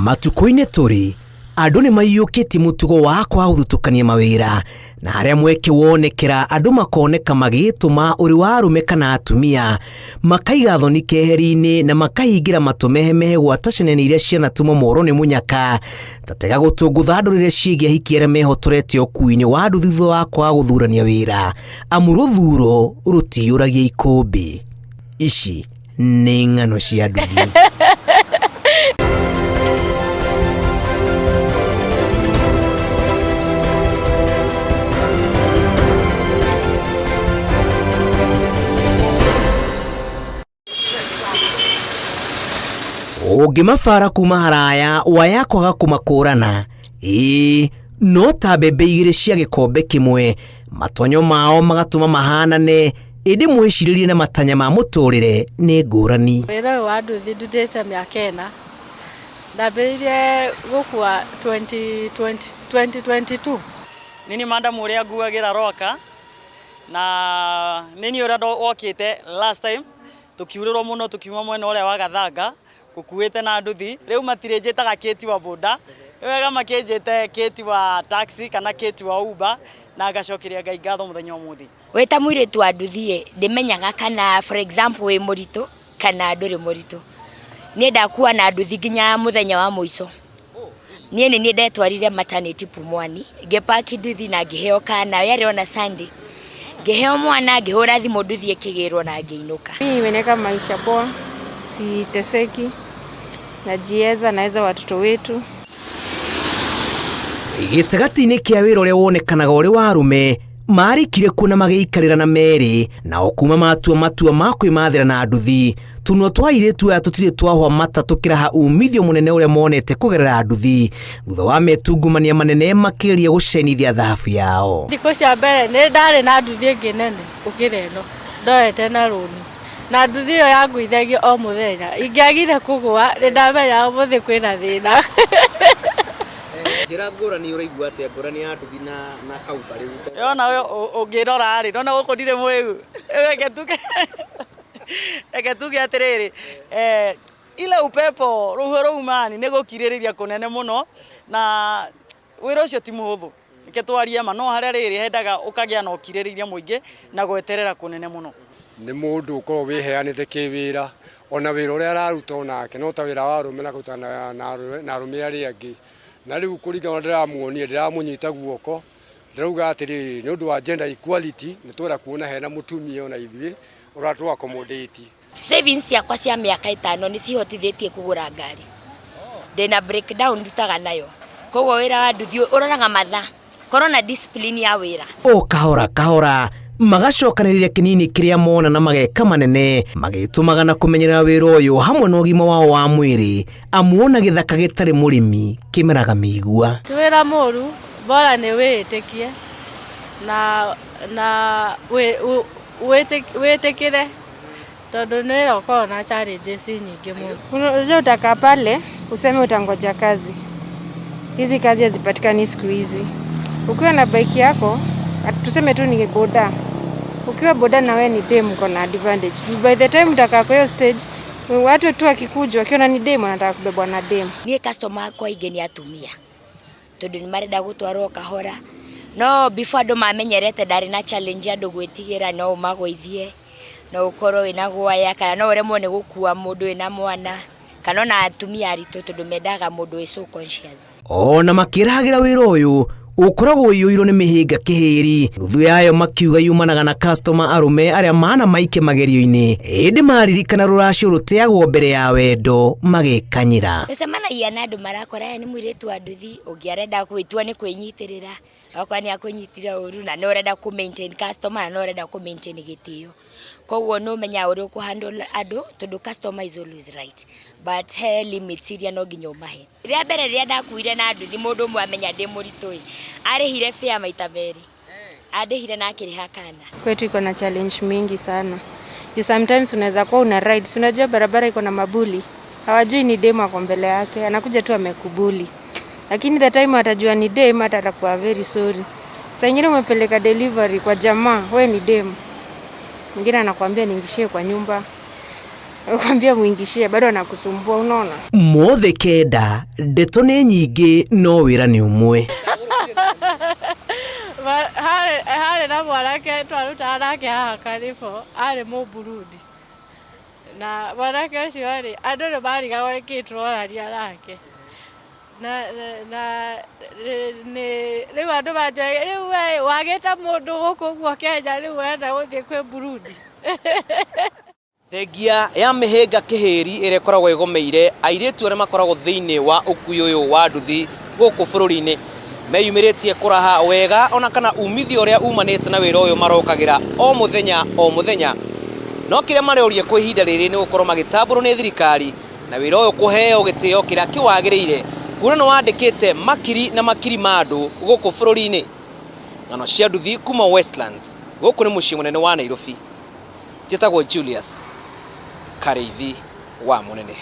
Matuko-inĩ tũrĩ andũ nĩ maiyũkĩtie mũtugo wa kwaga gũthutũkania mawĩra, na harĩa mweke wonekera andũ makoneka magĩtũma ũrĩ wa arũme kana atumia makaiga thoni keheri-inĩ na makahingĩra matũ mehemehe gwata ciana iria cianatũmwo moro nĩ mũnyaka, tatega gũtũngũtha andũ rĩrĩa ciĩgiĩ ahiki arĩa mehotorete ũkuui-inĩ wa andũ thutha wa kwaga gũthurania wĩra, amu rũthuro rũtiyũragia ikũmbĩ. Ici nĩ ng'ano cia nduthi. Ũngĩmabara kuma haraya waya kwaga kũmakũrana, no ta mbembe igĩrĩ cia gĩkombe kĩmwe, matonyo mao magatũma mahanane, ĩndĩ mwĩcirĩrie na matanya ma mũtũrĩre nĩ ngũrani. Wĩra ũyũ wa nduthi ndutĩte mĩaka 4. Ndambĩrĩirie gũkua 2022. Nini madam ũrĩa nguagĩra roka, na nini ũrĩa wokĩte last time tukiurĩrwo mũno tukiuma mwena ũrĩa wa Gathanga kukuĩte na nduthi. Rĩu matirĩ njĩtaga kĩti wa boda, wega makĩnjĩte kĩti wa taxi kana kĩti wa Uber, na ngacokeria Ngai ngatho mũthenya ũmũthĩ. Weta mũirĩtu wa nduthi ndimenyaga kana for example wĩ mũritũ kana ndũrĩ mũritũ. Niĩ ndakuwa na nduthi nginya mũthenya wa mũico. Niĩ nĩ ndetwarire maternity Pumwani, ngĩpaki nduthi na ngĩheo kana yarĩ ona Sunday. Ngĩheo mwana ngĩhũra thimũ nduthi ĩkĩgĩrwo na ngĩinũka. Mimi imeneka maisha poa, siteseki, najieza naweza watoto wetu. Gĩtagati-inĩ kĩa wĩra ũrĩa wonekanaga ũrĩ wa arũme marĩkire kuona magĩikarĩra na merĩ, na okuma matua ma kwĩmathĩra na nduthi. Tuno twa airĩtu aya tũtirĩ twahwa mata tũkĩraha umithio mũnene ũrĩa monete kũgerera nduthi, thutha wa metungumania manene makĩria gũcenithia thahabu yao. Thikũ cia mbere nĩ ndarĩ na nduthi ĩngĩ nene gũkĩra ĩno, ndoete na rũni, na nduthi ĩyo yanguithagia o mũthenya. Ingĩagire kũgũa nĩ ndamenya ũmũthĩ kwĩna thĩna. Njĩra ngũrani ũraigua atĩa ngũrani ya nduthi na kauba rĩu? Yona we ũngĩrora rĩ, nona gũkũ ndirĩ mwĩgu. Eke tuge atĩrĩrĩ, ile upepo rũhuho rũumani nĩ gũkirĩrĩria kũnene mũno, na wĩra ũcio ti mũhũthũ. Reke twarie ma, no harĩa rĩrĩ hendaga ũkagĩa na ũkirĩrĩria mũingĩ na gweterera kũnene mũno. Nĩ mũndũ ũkorwo wĩheanĩte kĩwĩra, ona wĩra ũrĩa araruta onake no ta wĩra wa arũme na kũruta na arũme arĩa angĩ. Na rĩu kũringana ndĩramuonia ndĩramũnyita guoko, ndĩrauga atĩrĩrĩ nĩ ũndũ wa gender equality nĩ twenda kuona hena mũtumia ona ithuĩ ũratũ accommodate. Savings yakwa cia mĩaka 5 nĩ cihotithĩtie kũgũra ngari. Ndĩna breakdown ndutaga nayo. Koguo wĩra wa nduthi ũroraga mathaa, korwo na discipline ya wĩra. Kahora kahora magacokanĩrĩria kĩnini kĩrĩa mona na mageka manene, magĩtũmaga na kũmenyerera wĩra ũyũ hamwe na ũgima wao wa mwĩrĩ, amuona gĩthaka gĩtarĩ mũrĩmi kĩmeraga mĩigua. Wĩra mũru bora nĩ wĩĩtĩkie na wĩtĩkĩre, tondũ nĩ wĩra ũkoragwo na challenges nyingĩ mũno. Unajua utakaa pale useme utangoja kazi. Hizi kazi hazipatikani siku hizi. Ukiwa na bike yako, tuseme tu ni boda. Ukiwa boda na wewe ni dem uko na advantage. By the time utakaa kwa hiyo stage, watu tu akikuja wakiona ni dem anataka kubebwa na dem. Niĩ customer kwa igeni atumia. Tondũ nĩ marenda gũtwarwo kahora. No before andũ mamenyerete ndarĩ na challenge andũ gwĩtigĩra no magũithie, no ũkorwo wĩna guoya kana no ũremwo nĩ gũkua mũndũ wĩna mwana, kana na atumia aritũ tondũ mendaga mũndũ wĩ so conscious. Ona makĩragĩra wĩra ũyũ ũkoragwo ũiyũirwo nĩ mĩhĩnga kĩhĩri, nuthu yayo makiuga yumanaga na customer arũme arĩa mana maike magerio-inĩ, ĩndĩ maririkana rũracio rũteagwo mbere ya wendo magĩkanyĩra. Ũcemanagia na andũ marakora nĩ mũirĩtu wa nduthi, ũngĩarenda gwĩtua nĩ kwĩnyitĩrĩra, wakwa nĩ akũnyitira ũru, na no ũrenda ku maintain customer na no ũrenda ku maintain gĩtĩo. Koguo no menya ũrĩa ũkũhandle andũ tondũ customer is always right, but he limits iria no nginya ũmahe. Rĩa mbere rĩa ndakuire na nduthi mũndũ ũmwe amenya ndĩ mũritũ, arĩhire fare maita merĩ, andĩhire na akĩrĩha kana. Kwetu iko na challenge mingi sana. You sometimes unaweza kuwa una ride, unajua barabara iko na mabuli, hawajui ni dem ako mbele yake, anakuja tu amekubuli. Lakini the time atajua ni dem atakuwa very sorry. Sasa nyingine umepeleka delivery kwa jamaa, wewe ni dem. Mwingine anakuambia niingishie kwa nyumba. Ukwambia muingishie bado anakusumbua, unaona? Mothe kenda ndeto nĩ nyingĩ no wĩra nĩ ũmwe. Harĩ na mwanake twarutaga nake haha Karibo, arĩ Mũburundi. Na mwanake ũcio rĩ, andũ nĩ marigagwo nĩkĩ tũrorania nake. Na rĩu andũ manjoe, rĩu we wagĩta mũndũ gũkũ ũguo Kenya, rĩu wenda gũthiĩ kwĩ Burundi. Thengia ya mĩhĩnga kĩhĩri ĩrĩa ĩkoragwo ĩgomeire airĩtu arĩa makoragwo thĩinĩ wa ũkui ũyũ wa nduthi gũkũ bũrũri-inĩ meyumĩrĩtie kũraha wega ona kana umithio ũrĩa umanĩte na wĩra ũyũ marokagĩra o mũthenya. No kĩrĩa mareũria kwa ihinda rĩrĩ nĩ gũkorwo magĩtambũrwo nĩ thirikari na wĩra ũyũ kũheo gĩtĩo kĩrĩa kĩwagĩrĩire, kuona nĩ wandĩkĩte makiri na makiri ma andũ gũkũ bũrũri-inĩ. Ng'ano cia nduthi kuma Westlands, gũkũ nĩ mũciĩ mũnene wa Nairobi. Njĩtagwo Julius Kareithi wa Mũnene.